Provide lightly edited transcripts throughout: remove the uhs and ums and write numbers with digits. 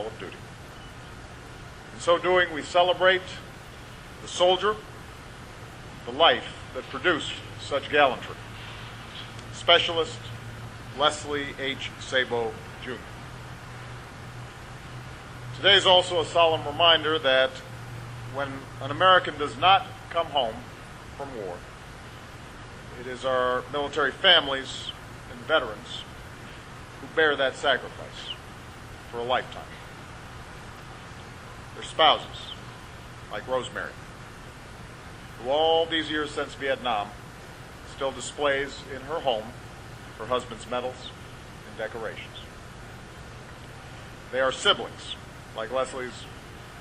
call of duty. In so doing, we celebrate the soldier, the life that produced such gallantry. Specialist Leslie H. Sabo, Jr. Today is also a solemn reminder that when an American does not come home from war, it is our military families and veterans who bear that sacrifice for a lifetime. Their spouses, like Rosemary, who all these years since Vietnam still displays in her home her husband's medals and decorations. They are siblings, like Leslie's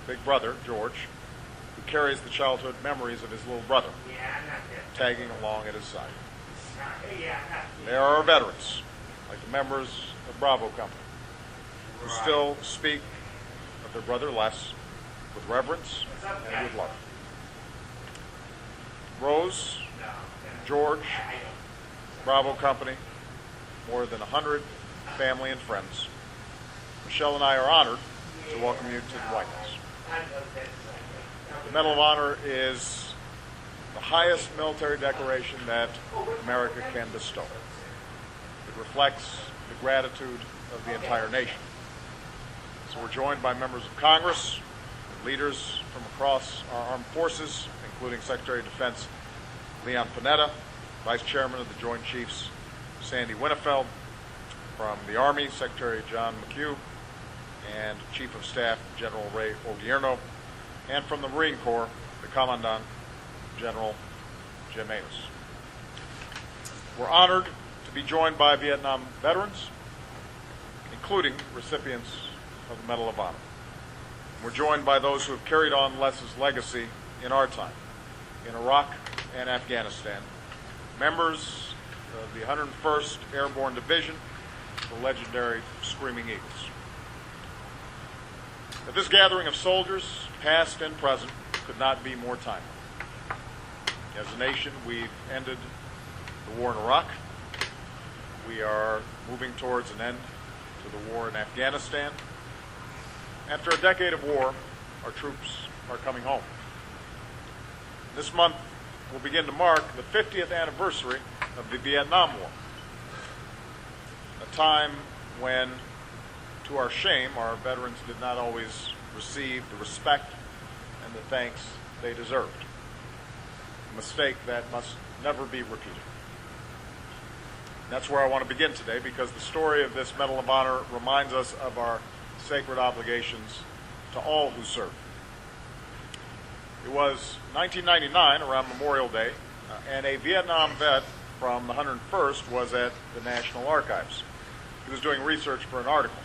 big brother, George, who carries the childhood memories of his little brother, tagging along at his side. They are our veterans, like the members of Bravo Company, who still speak of their brother Les with reverence and with love. Rose, George, Bravo Company, more than 100 family and friends. Michelle and I are honored to welcome you to the White House. The Medal of Honor is the highest military decoration that America can bestow. It reflects the gratitude of the entire nation. So we're joined by members of Congress, leaders from across our armed forces, including Secretary of Defense Leon Panetta, Vice Chairman of the Joint Chiefs Sandy Winnefeld, from the Army, Secretary John McHugh, and Chief of Staff General Ray Odierno, and from the Marine Corps, the Commandant General Jim Amos. We're honored to be joined by Vietnam veterans, including recipients of the Medal of Honor. We're joined by those who have carried on Les's legacy in our time, in Iraq and Afghanistan, members of the 101st Airborne Division, the legendary Screaming Eagles. But this gathering of soldiers, past and present, could not be more timely. As a nation, we've ended the war in Iraq. We are moving towards an end to the war in Afghanistan. After a decade of war, our troops are coming home. This month will begin to mark the 50th anniversary of the Vietnam War, a time when, to our shame, our veterans did not always receive the respect and the thanks they deserved, a mistake that must never be repeated. And that's where I want to begin today, because the story of this Medal of Honor reminds us of our sacred obligations to all who serve. It was 1999, around Memorial Day, and a Vietnam vet from the 101st was at the National Archives. He was doing research for an article.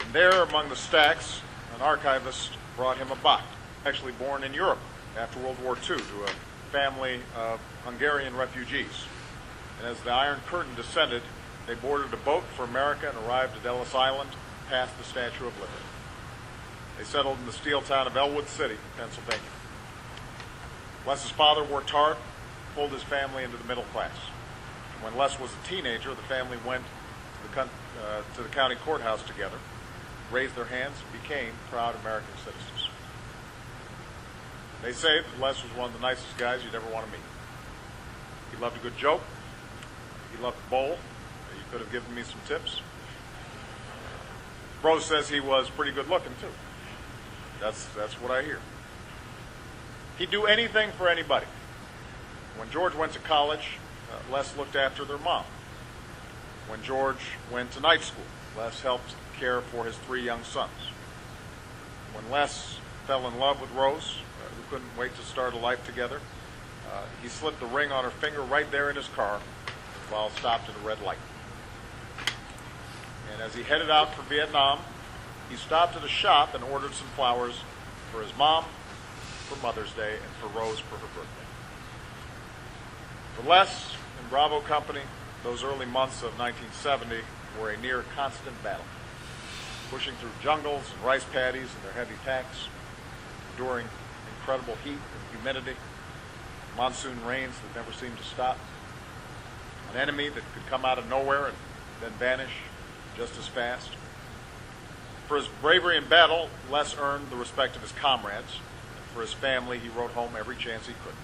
And there, among the stacks, an archivist brought him a box, actually born in Europe after World War II to a family of Hungarian refugees. And as the Iron Curtain descended, they boarded a boat for America and arrived at Ellis Island, past the Statue of Liberty. They settled in the steel town of Elwood City, Pennsylvania. Les's father worked hard, pulled his family into the middle class. When Les was a teenager, the family went to the county courthouse together, raised their hands, and became proud American citizens. They say that Les was one of the nicest guys you'd ever want to meet. He loved a good joke. He loved to bowl. You could have given me some tips. Rose says he was pretty good looking, too. That's what I hear. He'd do anything for anybody. When George went to college, Les looked after their mom. When George went to night school, Les helped care for his 3 young sons. When Les fell in love with Rose, who couldn't wait to start a life together, he slipped the ring on her finger right there in his car while stopped at a red light. And as he headed out for Vietnam, he stopped at a shop and ordered some flowers for his mom for Mother's Day and for Rose for her birthday. For Les and Bravo Company, those early months of 1970 were a near constant battle, pushing through jungles and rice paddies in their heavy packs, enduring incredible heat and humidity, monsoon rains that never seemed to stop, an enemy that could come out of nowhere and then vanish just as fast. For his bravery in battle, Les earned the respect of his comrades. And for his family, he wrote home every chance he could.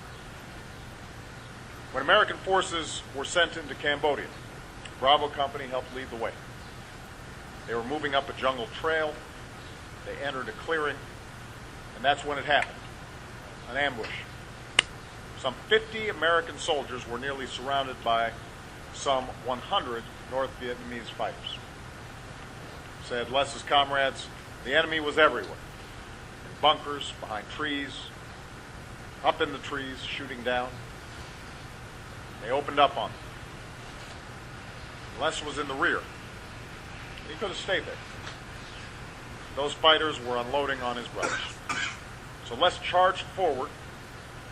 When American forces were sent into Cambodia, Bravo Company helped lead the way. They were moving up a jungle trail. They entered a clearing, and that's when it happened. An ambush. Some 50 American soldiers were nearly surrounded by some 100 North Vietnamese fighters. Said Les's comrades, the enemy was everywhere. In bunkers, behind trees, up in the trees, shooting down. They opened up on them. Les was in the rear. He could have stayed there. Those fighters were unloading on his brothers. So Les charged forward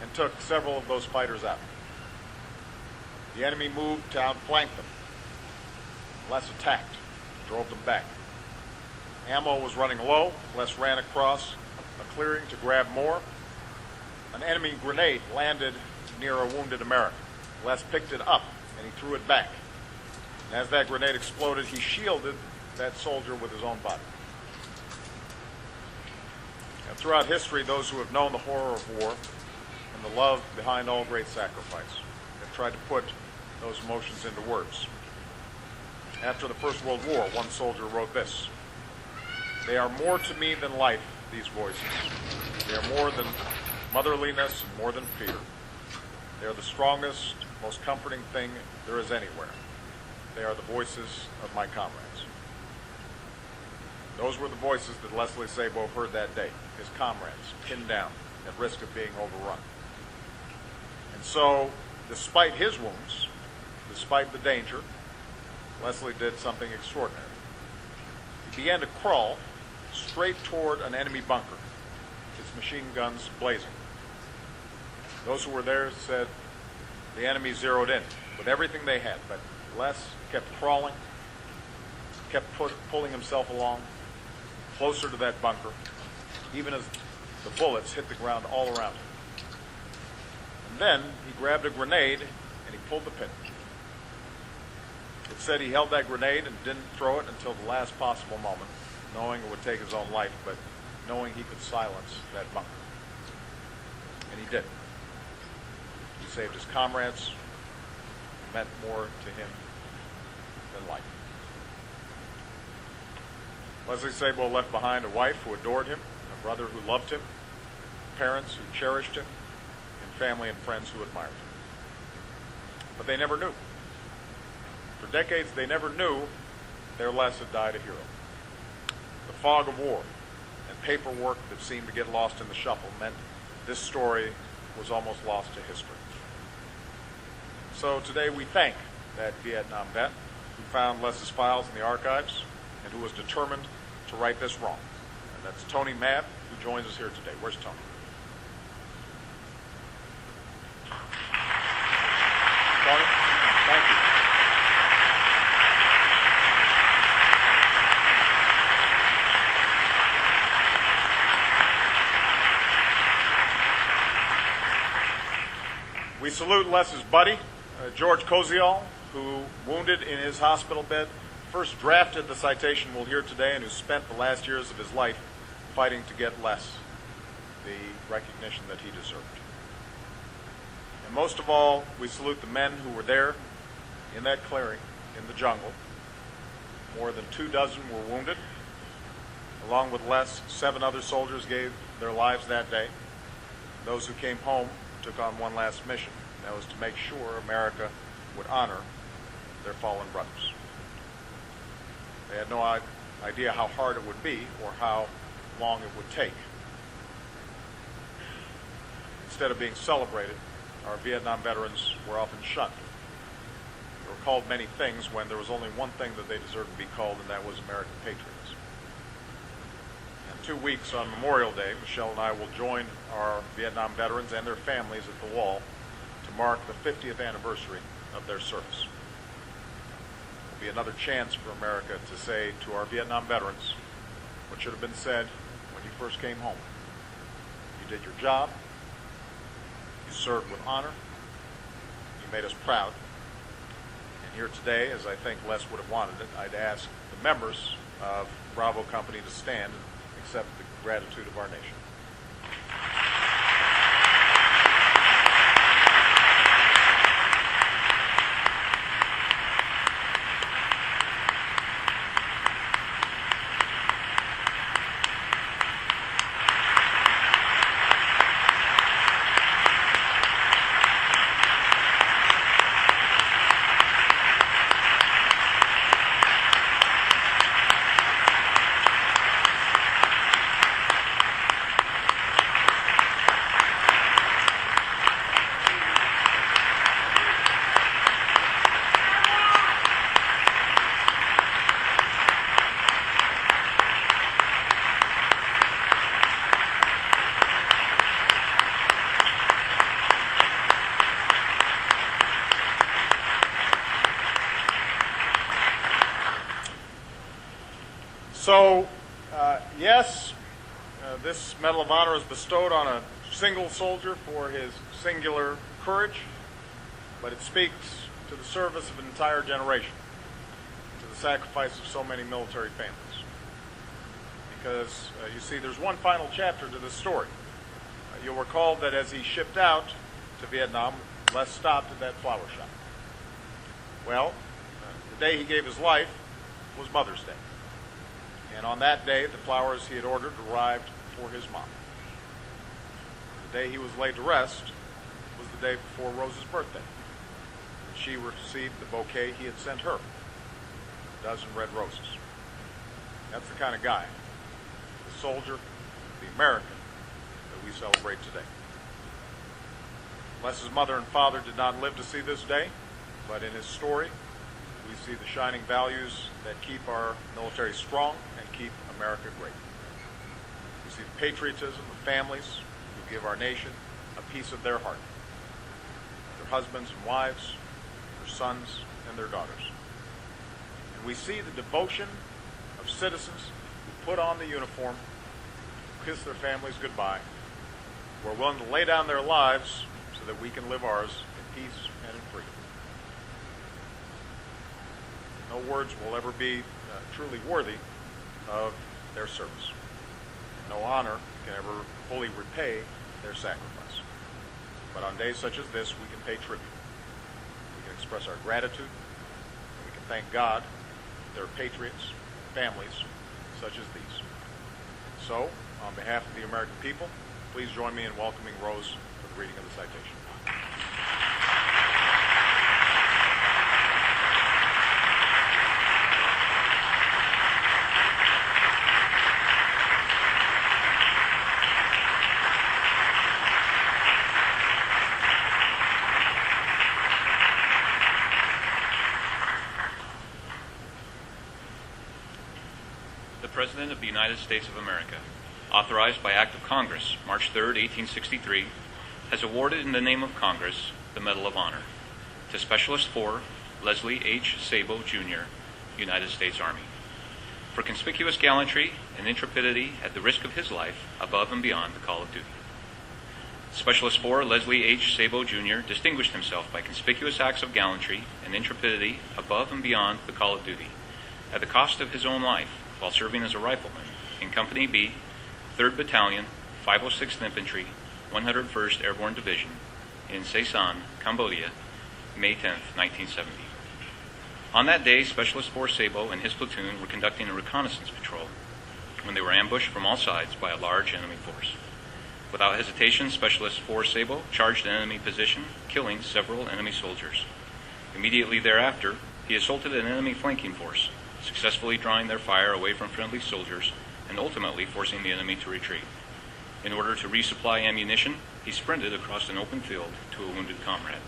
and took several of those fighters out. The enemy moved to outflank them. Les attacked, drove them back. Ammo was running low. Les ran across a clearing to grab more. An enemy grenade landed near a wounded American. Les picked it up and he threw it back. And as that grenade exploded, he shielded that soldier with his own body. And throughout history, those who have known the horror of war and the love behind all great sacrifice have tried to put those emotions into words. After the First World War, one soldier wrote this: "They are more to me than life, these voices. They are more than motherliness and more than fear. They are the strongest, most comforting thing there is anywhere. They are the voices of my comrades." Those were the voices that Leslie Sabo heard that day, his comrades, pinned down, at risk of being overrun. And so, despite his wounds, despite the danger, Leslie did something extraordinary. He began to crawl straight toward an enemy bunker, its machine guns blazing. Those who were there said the enemy zeroed in with everything they had, but Les kept crawling, kept pulling himself along, closer to that bunker, even as the bullets hit the ground all around him. And then he grabbed a grenade and he pulled the pin. It said he held that grenade and didn't throw it until the last possible moment, knowing it would take his own life, but knowing he could silence that bunker. And he did. He saved his comrades. It meant more to him than life. Leslie Sabo left behind a wife who adored him, a brother who loved him, parents who cherished him, and family and friends who admired him. But they never knew. For decades, they never knew their Les had died a hero. The fog of war and paperwork that seemed to get lost in the shuffle meant this story was almost lost to history. So today we thank that Vietnam vet who found Les's files in the archives and who was determined to right this wrong. And that's Tony Mabb, who joins us here today. Where's Tony? Tony, thank you. We salute Les's buddy, George Koziol, who, wounded in his hospital bed, first drafted the citation we'll hear today and who spent the last years of his life fighting to get Les the recognition that he deserved. And most of all, we salute the men who were there in that clearing in the jungle. More than 24 were wounded. Along with Les, 7 other soldiers gave their lives that day. Those who came home took on one last mission. That was to make sure America would honor their fallen brothers. They had no idea how hard it would be or how long it would take. Instead of being celebrated, our Vietnam veterans were often shunned. They were called many things when there was only one thing that they deserved to be called, and that was American patriots. In 2 weeks on Memorial Day, Michelle and I will join our Vietnam veterans and their families at the wall to mark the 50th anniversary of their service. It will be another chance for America to say to our Vietnam veterans what should have been said when you first came home. You did your job. You served with honor. You made us proud. And here today, as I think Les would have wanted it, I'd ask the members of Bravo Company to stand and accept the gratitude of our nation. So, yes, this Medal of Honor is bestowed on a single soldier for his singular courage, but it speaks to the service of an entire generation, to the sacrifice of so many military families. Because, you see, there's one final chapter to this story. You'll recall that as he shipped out to Vietnam, Les stopped at that flower shop. Well, the day he gave his life was Mother's Day. And on that day, the flowers he had ordered arrived for his mom. The day he was laid to rest was the day before Rose's birthday. And she received the bouquet he had sent her, a dozen red roses. That's the kind of guy, the soldier, the American, that we celebrate today. Les's mother and father did not live to see this day, but in his story, we see the shining values that keep our military strong and keep America great. We see the patriotism of families who give our nation a piece of their heart, their husbands and wives, their sons and their daughters. And we see the devotion of citizens who put on the uniform, kiss their families goodbye, who are willing to lay down their lives so that we can live ours in peace and in freedom. No words will ever be truly worthy of their service. No honor can ever fully repay their sacrifice. But on days such as this, we can pay tribute. We can express our gratitude, and we can thank God that there are patriots, families such as these. So, on behalf of the American people, please join me in welcoming Rose for the reading of the citation. The President of the United States of America, authorized by Act of Congress, March 3, 1863, has awarded in the name of Congress the Medal of Honor to Specialist 4 Leslie H. Sabo, Jr., United States Army, for conspicuous gallantry and intrepidity at the risk of his life above and beyond the call of duty. Specialist 4 Leslie H. Sabo, Jr. distinguished himself by conspicuous acts of gallantry and intrepidity above and beyond the call of duty, at the cost of his own life, while serving as a rifleman in Company B, 3rd Battalion, 506th Infantry, 101st Airborne Division in Saigon, Cambodia, May 10, 1970. On that day, Specialist 4 Sabo and his platoon were conducting a reconnaissance patrol when they were ambushed from all sides by a large enemy force. Without hesitation, Specialist 4 Sabo charged an enemy position, killing several enemy soldiers. Immediately thereafter, he assaulted an enemy flanking force, successfully drawing their fire away from friendly soldiers and ultimately forcing the enemy to retreat. In order to resupply ammunition, he sprinted across an open field to a wounded comrade.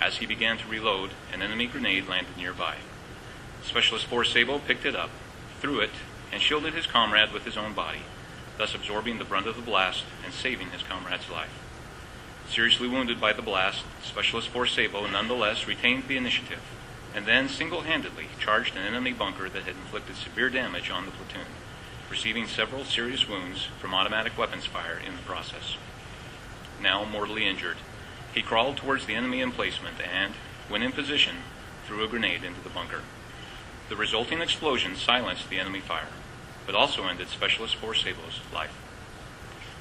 As he began to reload, an enemy grenade landed nearby. Specialist 4 Sabo picked it up, threw it, and shielded his comrade with his own body, thus absorbing the brunt of the blast and saving his comrade's life. Seriously wounded by the blast, Specialist 4 Sabo nonetheless retained the initiative, and then single-handedly charged an enemy bunker that had inflicted severe damage on the platoon, receiving several serious wounds from automatic weapons fire in the process. Now mortally injured, he crawled towards the enemy emplacement and, when in position, threw a grenade into the bunker. The resulting explosion silenced the enemy fire, but also ended Specialist Force Sabo's life.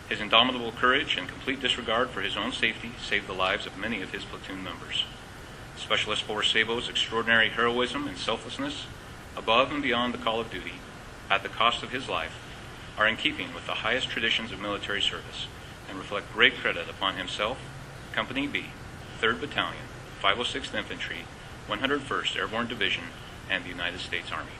His indomitable courage and complete disregard for his own safety saved the lives of many of his platoon members. Specialist Force Sabo's extraordinary heroism and selflessness, above and beyond the call of duty, at the cost of his life, are in keeping with the highest traditions of military service and reflect great credit upon himself, Company B, 3rd Battalion, 506th Infantry, 101st Airborne Division, and the United States Army.